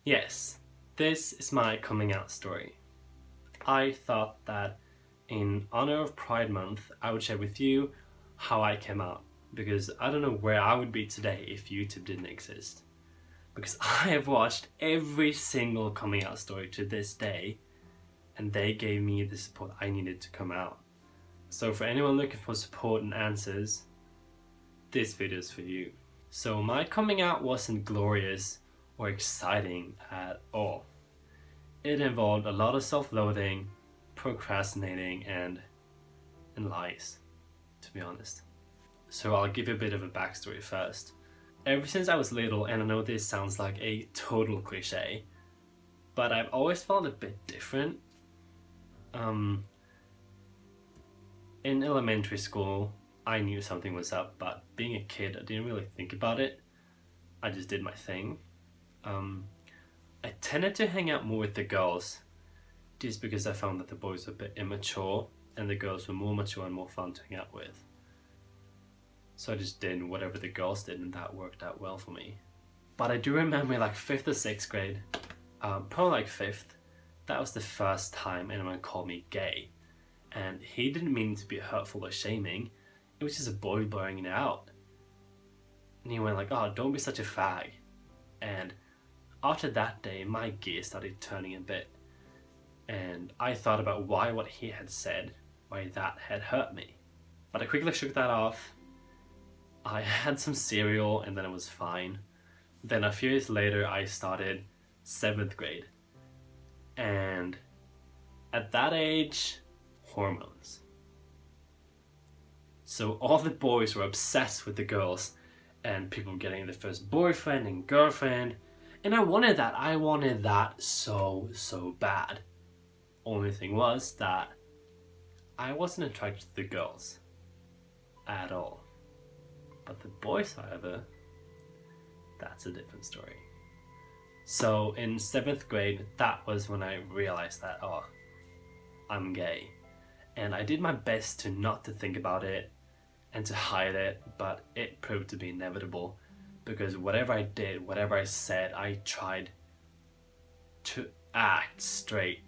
Yes, this is my coming out story. I thought that in honor of Pride Month, I would share with you how I came out, because I don't know where I would be today if YouTube didn't exist. Because I have watched every single coming out story to this day, and they gave me the support I needed to come out. So for anyone looking for support and answers, this video is for you. So my coming out wasn't glorious or exciting at all. It involved a lot of self-loathing, procrastinating, and lies, to be honest. So I'll give you a bit of a backstory first. Ever since I was little, and I know this sounds like a total cliche, but I've always felt a bit different. In elementary school, I knew something was up, but being a kid, I didn't really think about it. I just did my thing. I tended to hang out more with the girls, just because I found that the boys were a bit immature and the girls were more mature and more fun to hang out with. So I just did whatever the girls did, and that worked out well for me. But I do remember like 5th or 6th grade, probably like 5th, that was the first time anyone called me gay. And he didn't mean to be hurtful or shaming, it was just a boy blurring it out. And he went like, "Oh, don't be such a fag." And after that day, my gear started turning a bit. And I thought about why what he had said, why that had hurt me. But I quickly shook that off. I had some cereal and then it was fine. Then a few years later, I started 7th grade. And at that age, hormones. So all the boys were obsessed with the girls, and people were getting their first boyfriend and girlfriend. And I wanted that. I wanted that so bad. Only thing was that I wasn't attracted to the girls at all. But the boys, however, that's a different story. So in 7th grade, that was when I realized that, oh, I'm gay. And I did my best to not to think about it and to hide it, but it proved to be inevitable, because whatever I did, whatever I said, I tried to act straight.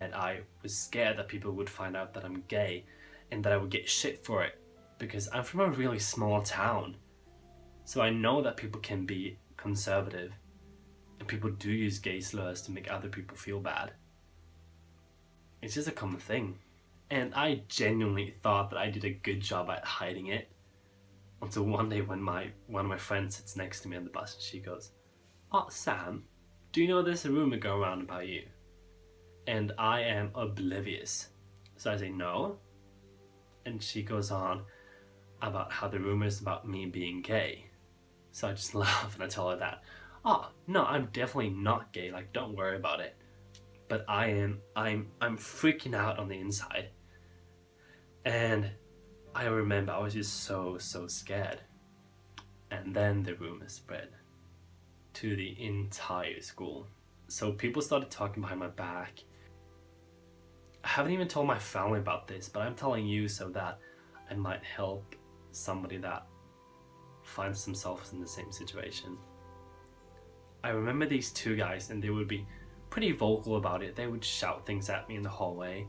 And I was scared that people would find out that I'm gay and that I would get shit for it, because I'm from a really small town. So I know that people can be conservative and people do use gay slurs to make other people feel bad. It's just a common thing. And I genuinely thought that I did a good job at hiding it, until one day when one of my friends sits next to me on the bus and she goes, "Oh, Sam, do you know there's a rumor going around about you?" And I am oblivious. So I say, "No." And she goes on about how the rumor is about me being gay. So I just laugh and I tell her that, "Oh, no, I'm definitely not gay, like don't worry about it." But I'm freaking out on the inside. And I remember I was just so scared. And then the rumor spread to the entire school. So people started talking behind my back. I haven't even told my family about this, but I'm telling you so that I might help somebody that finds themselves in the same situation. I remember these two guys, and they would be pretty vocal about it. They would shout things at me in the hallway,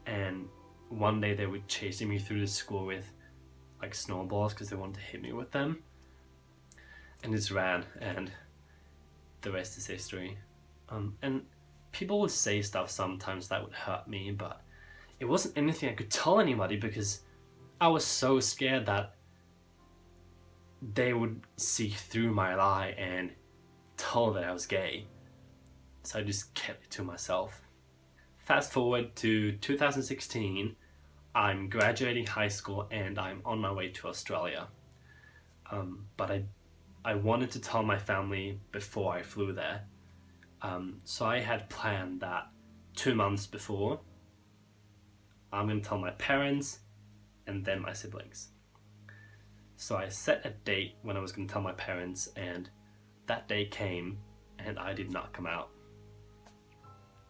and one day they were chasing me through the school with like snowballs because they wanted to hit me with them. And just ran, and the rest is history. And people would say stuff sometimes that would hurt me, but it wasn't anything I could tell anybody, because I was so scared that they would see through my lie and tell that I was gay. So I just kept it to myself. Fast forward to 2016, I'm graduating high school and I'm on my way to Australia. But I wanted to tell my family before I flew there. So I had planned that 2 months before, I'm going to tell my parents and then my siblings. So I set a date when I was going to tell my parents, and that day came and I did not come out.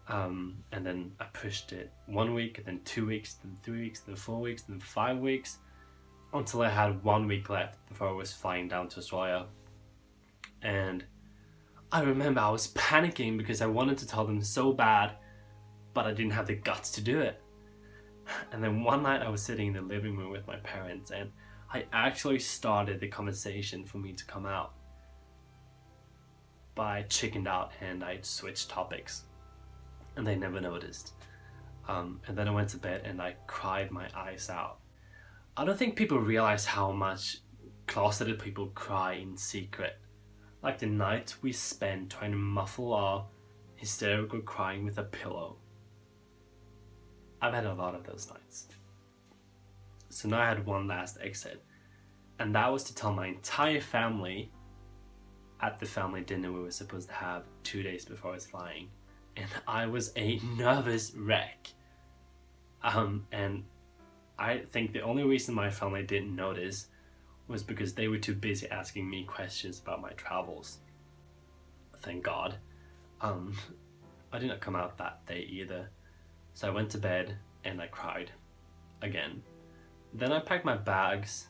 And then I pushed it 1 week, and then 2 weeks, then 3 weeks, then 4 weeks, then 5 weeks, until I had 1 week left before I was flying down to Australia. And I remember I was panicking because I wanted to tell them so bad, but I didn't have the guts to do it. And then one night I was sitting in the living room with my parents, and I actually started the conversation for me to come out. But I chickened out and I switched topics, and they never noticed. And then I went to bed and I cried my eyes out. I don't think people realize how much closeted people cry in secret. Like the nights we spend trying to muffle our hysterical crying with a pillow. I've had a lot of those nights. So now I had one last exit, and that was to tell my entire family at the family dinner we were supposed to have 2 days before I was flying. And I was a nervous wreck. And I think the only reason my family didn't notice was because they were too busy asking me questions about my travels. Thank God. I did not come out that day either. So I went to bed and I cried again. Then I packed my bags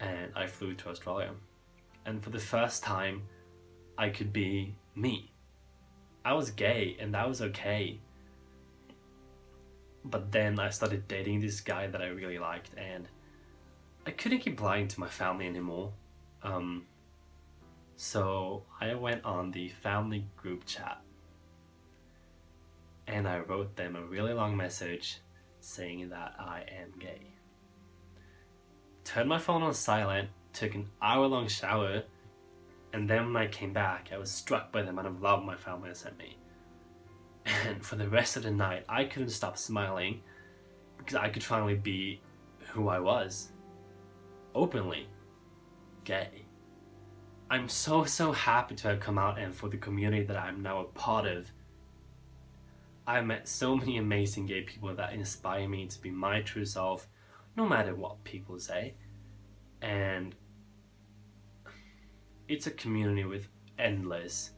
and I flew to Australia. And for the first time, I could be me. I was gay and that was okay. But then I started dating this guy that I really liked, and I couldn't keep lying to my family anymore. So I went on the family group chat and I wrote them a really long message saying that I am gay. Turned my phone on silent, took an hour-long shower, and then when I came back, I was struck by the amount of love my family had sent me. And for the rest of the night, I couldn't stop smiling because I could finally be who I was. Openly. Gay. I'm so happy to have come out and for the community that I'm now a part of. I've met so many amazing gay people that inspire me to be my true self, no matter what people say. And it's a community with endless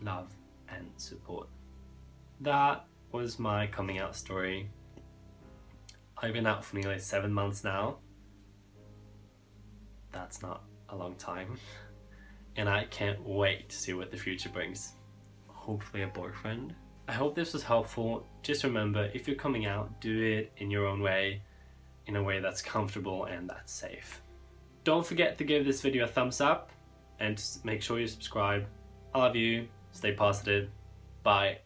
love and support. That was my coming out story. I've been out for nearly 7 months now. That's not a long time. And I can't wait to see what the future brings. Hopefully a boyfriend. I hope this was helpful. Just remember, if you're coming out, do it in your own way, in a way that's comfortable and that's safe. Don't forget to give this video a thumbs up and just make sure you subscribe. I love you. Stay positive. Bye.